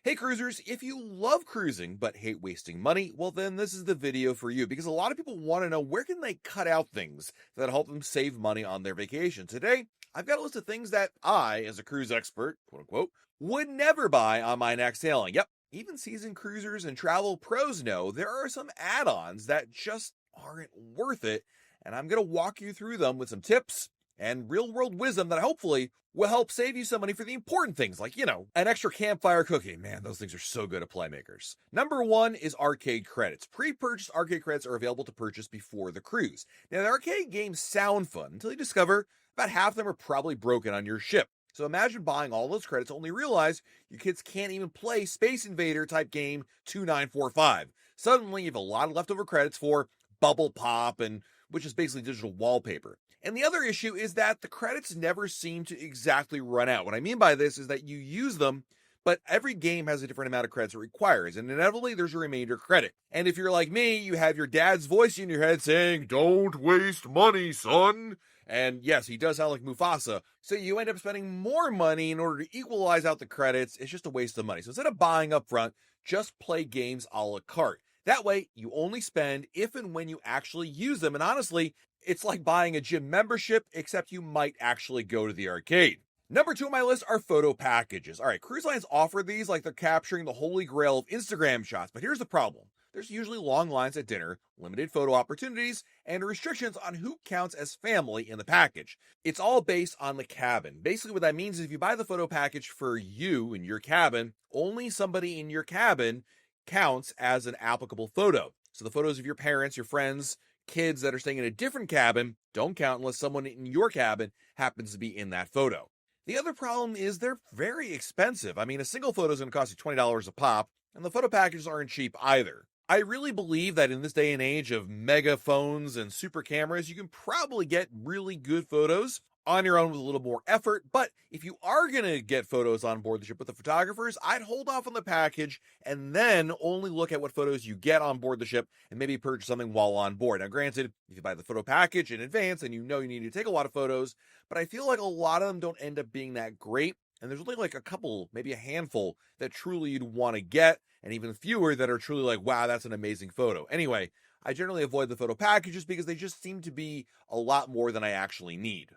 Hey cruisers, if you love cruising but hate wasting money, well then this is the video for you because a lot of people want to know where can they cut out things that help them save money on their vacation. Today, I've got a list of things that I, as a cruise expert, quote unquote, would never buy on my next sailing. Yep, even seasoned cruisers and travel pros know there are some add-ons that just aren't worth it, and I'm going to walk you through them with some tips and real world wisdom that hopefully will help save you some money for the important things like, an extra campfire cookie. Man, those things are so good at Playmakers. Number one is arcade credits. Pre-purchased arcade credits are available to purchase before the cruise. Now, the arcade games sound fun until you discover about half of them are probably broken on your ship. So imagine buying all those credits only realize your kids can't even play Space Invader type game 2945. Suddenly, you have a lot of leftover credits for Bubble Pop, and which is basically digital wallpaper. And the other issue is that the credits never seem to exactly run out. What I mean by this is that you use them, but every game has a different amount of credits it requires, and inevitably there's a remainder credit. And if you're like me, you have your dad's voice in your head saying, "Don't waste money, son." And yes, he does sound like Mufasa. So you end up spending more money in order to equalize out the credits. It's just a waste of money. So instead of buying up front, just play games a la carte. That way, you only spend if and when you actually use them. And honestly, it's like buying a gym membership, except you might actually go to the arcade. Number two on my list are photo packages. All right, cruise lines offer these like they're capturing the holy grail of Instagram shots, but here's the problem. There's usually long lines at dinner, limited photo opportunities, and restrictions on who counts as family in the package. It's all based on the cabin. Basically, what that means is if you buy the photo package for you in your cabin, only somebody in your cabin counts as an applicable photo. So the photos of your parents, your friends, kids that are staying in a different cabin don't count unless someone in your cabin happens to be in that photo. The other problem is they're very expensive. I mean, a single photo is going to cost you $20 a pop, and the photo packages aren't cheap either. I really believe that in this day and age of mega phones and super cameras, you can probably get really good photos on your own with a little more effort. But if you are going to get photos on board the ship with the photographers, I'd hold off on the package and then only look at what photos you get on board the ship and maybe purchase something while on board. Now, granted, if you buy the photo package in advance and you know you need to take a lot of photos, but I feel like a lot of them don't end up being that great. And there's only like a couple, maybe a handful that truly you'd want to get, and even fewer that are truly like, wow, that's an amazing photo. Anyway, I generally avoid the photo packages because they just seem to be a lot more than I actually need.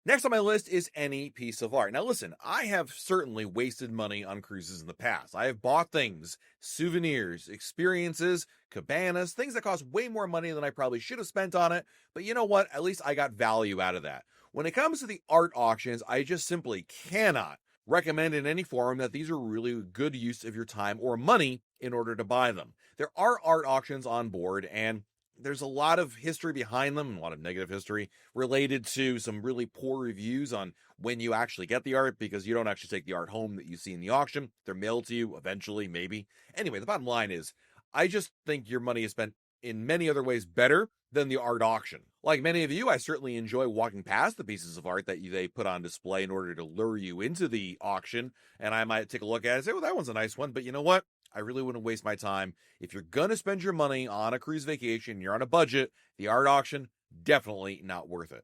Next on my list is any piece of art. Now listen, I have certainly wasted money on cruises in the past. I have bought things, souvenirs, experiences, cabanas, things that cost way more money than I probably should have spent on it. But you know what? At least I got value out of that. When it comes to the art auctions, I just simply cannot recommend in any forum that these are really good use of your time or money in order to buy them. There are art auctions on board, and there's a lot of history behind them, a lot of negative history related to some really poor reviews on when you actually get the art, because you don't actually take the art home that you see in the auction. They're mailed to you eventually, maybe. Anyway, the bottom line is, I just think your money is spent in many other ways better than the art auction. Like many of you, I certainly enjoy walking past the pieces of art that they put on display in order to lure you into the auction, and I might take a look at it and say, well, that one's a nice one, but you know what? I really wouldn't waste my time. If you're going to spend your money on a cruise vacation, you're on a budget, the art auction, definitely not worth it.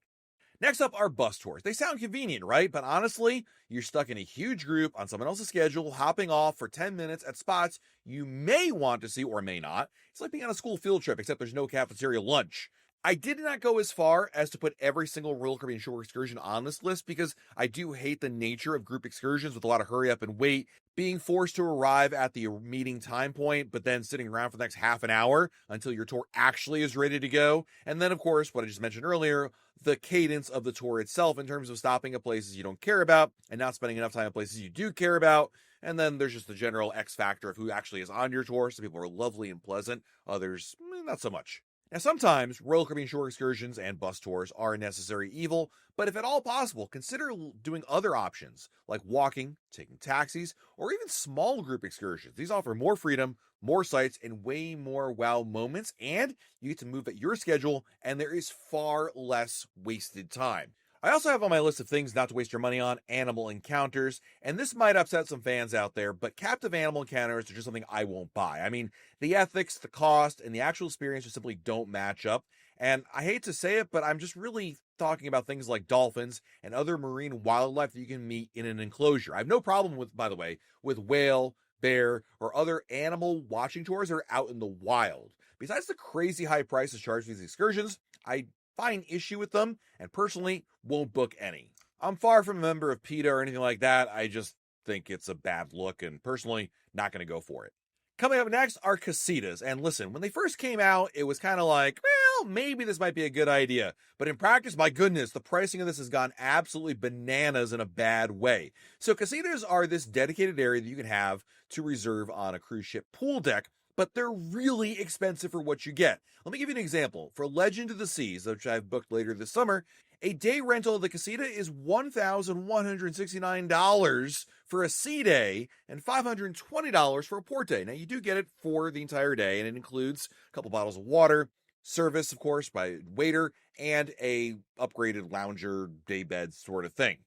Next up are bus tours. They sound convenient, right? But honestly, you're stuck in a huge group on someone else's schedule, hopping off for 10 minutes at spots you may want to see or may not. It's like being on a school field trip, except there's no cafeteria lunch. I did not go as far as to put every single Royal Caribbean shore excursion on this list because I do hate the nature of group excursions with a lot of hurry up and wait, being forced to arrive at the meeting time point, but then sitting around for the next half an hour until your tour actually is ready to go. And then, of course, what I just mentioned earlier, the cadence of the tour itself in terms of stopping at places you don't care about and not spending enough time at places you do care about. And then there's just the general X factor of who actually is on your tour. Some people are lovely and pleasant, others, not so much. Now, sometimes Royal Caribbean shore excursions and bus tours are a necessary evil, but if at all possible, consider doing other options like walking, taking taxis, or even small group excursions. These offer more freedom, more sights, and way more wow moments, and you get to move at your schedule, and there is far less wasted time. I also have on my list of things not to waste your money on animal encounters, and this might upset some fans out there, but captive animal encounters are just something I won't buy. I mean, the ethics, the cost, and the actual experience just simply don't match up. And I hate to say it, but I'm just really talking about things like dolphins and other marine wildlife that you can meet in an enclosure. I have no problem with, by the way, with whale, bear, or other animal watching tours that are out in the wild. Besides the crazy high prices charged for these excursions, I find issue with them and personally won't book any. I'm far from a member of PETA or anything like that. I just think it's a bad look and personally not going to go for it. Coming up next are casitas. And listen, when they first came out, it was kind of like, well, maybe this might be a good idea. But in practice, my goodness, the pricing of this has gone absolutely bananas in a bad way. So casitas are this dedicated area that you can have to reserve on a cruise ship pool deck, but they're really expensive for what you get. Let me give you an example. For Legend of the Seas, which I've booked later this summer, a day rental of the casita is $1,169 for a sea day and $520 for a port day. Now, you do get it for the entire day, and it includes a couple bottles of water, service, of course, by waiter, and a upgraded lounger, day bed sort of thing.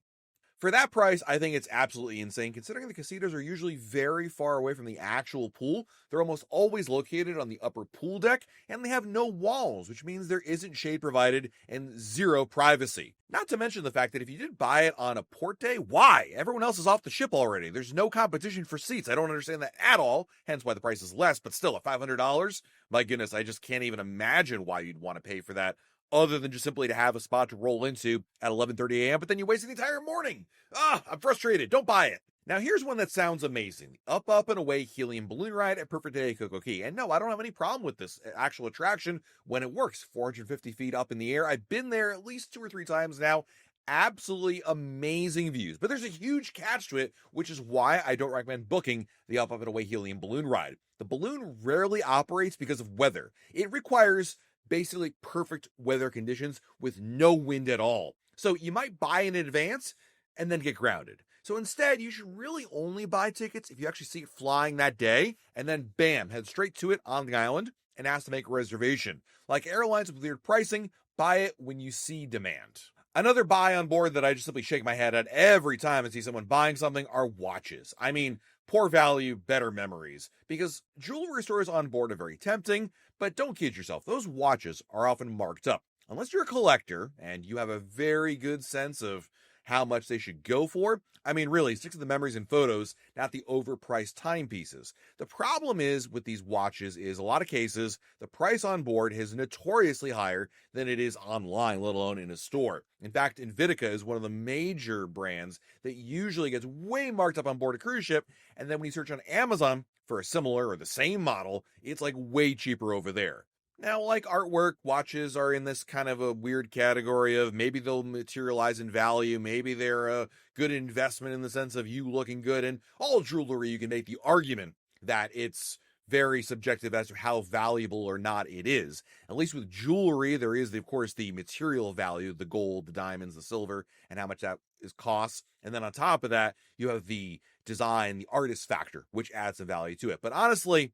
For that price, I think it's absolutely insane, considering the casitas are usually very far away from the actual pool. They're almost always located on the upper pool deck, and they have no walls, which means there isn't shade provided and zero privacy. Not to mention the fact that if you did buy it on a port day, why? Everyone else is off the ship already. There's no competition for seats. I don't understand that at all, hence why the price is less, but still, at $500, my goodness, I just can't even imagine why you'd want to pay for that, other than just simply to have a spot to roll into at 11:30 a.m., but then you wasted the entire morning. I'm frustrated. Don't buy it. Now, here's one that sounds amazing. Up, and Away Helium Balloon Ride at Perfect Day Coco Key. And no, I don't have any problem with this actual attraction when it works. 450 feet up in the air. I've been there at least 2 or 3 times now. Absolutely amazing views. But there's a huge catch to it, which is why I don't recommend booking the Up, and Away Helium Balloon Ride. The balloon rarely operates because of weather. It requires basically perfect weather conditions with no wind at all. So you might buy in advance and then get grounded. So instead, you should really only buy tickets if you actually see it flying that day, and then bam, head straight to it on the island and ask to make a reservation. Like airlines with weird pricing, buy it when you see demand. Another buy on board that I just simply shake my head at every time I see someone buying something are watches. I mean, poor value, better memories. Because jewelry stores on board are very tempting, but don't kid yourself, those watches are often marked up. Unless you're a collector and you have a very good sense of how much they should go for, I mean, really, stick to the memories and photos, not the overpriced timepieces. The problem is with these watches is a lot of cases, the price on board is notoriously higher than it is online, let alone in a store. In fact, Invitica is one of the major brands that usually gets way marked up on board a cruise ship, and then when you search on Amazon for a similar or the same model, it's like way cheaper over there. Now, like artwork, watches are in this kind of a weird category of maybe they'll materialize in value, maybe they're a good investment in the sense of you looking good, and all jewelry you can make the argument that it's very subjective as to how valuable or not it is. At least with jewelry, there is, of course, the material value, the gold, the diamonds, the silver, and how much that is costs. And then on top of that, you have the design, the artist factor, which adds some value to it. But honestly,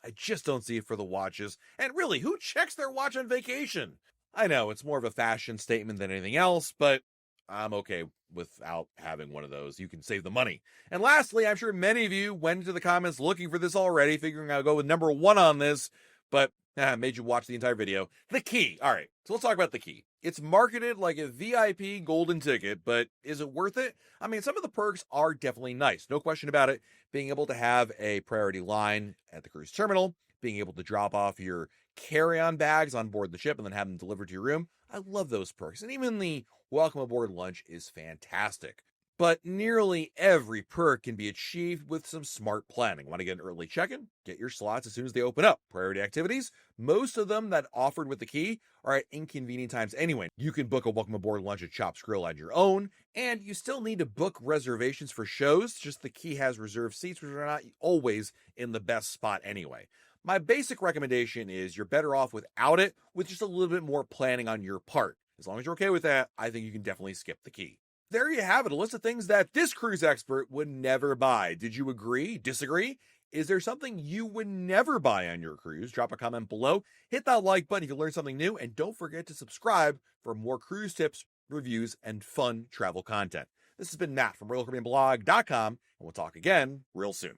I just don't see it for the watches. And really, who checks their watch on vacation? I know it's more of a fashion statement than anything else, but I'm okay without having one of those. You can save the money. And lastly, I'm sure many of you went into the comments looking for this already, figuring I'll go with number 1 on this, but made you watch the entire video. The key. All right, so let's talk about the key. It's marketed like a VIP golden ticket, but is it worth it? I mean, some of the perks are definitely nice. No question about it. Being able to have a priority line at the cruise terminal, being able to drop off your carry-on bags on board the ship and then have them delivered to your room. I love those perks. And even the welcome aboard lunch is fantastic. But nearly every perk can be achieved with some smart planning. Want to get an early check-in? Get your slots as soon as they open up. Priority activities? Most of them that offered with the key are at inconvenient times anyway. You can book a welcome aboard lunch at Chops Grill on your own, and you still need to book reservations for shows, just the key has reserved seats, which are not always in the best spot anyway. My basic recommendation is you're better off without it, with just a little bit more planning on your part. As long as you're okay with that, I think you can definitely skip the key. There you have it, a list of things that this cruise expert would never buy. Did you agree? Disagree? Is there something you would never buy on your cruise? Drop a comment below, hit that like button if you learn something new, and don't forget to subscribe for more cruise tips, reviews, and fun travel content. This has been Matt from RoyalCaribbeanBlog.com, and we'll talk again real soon.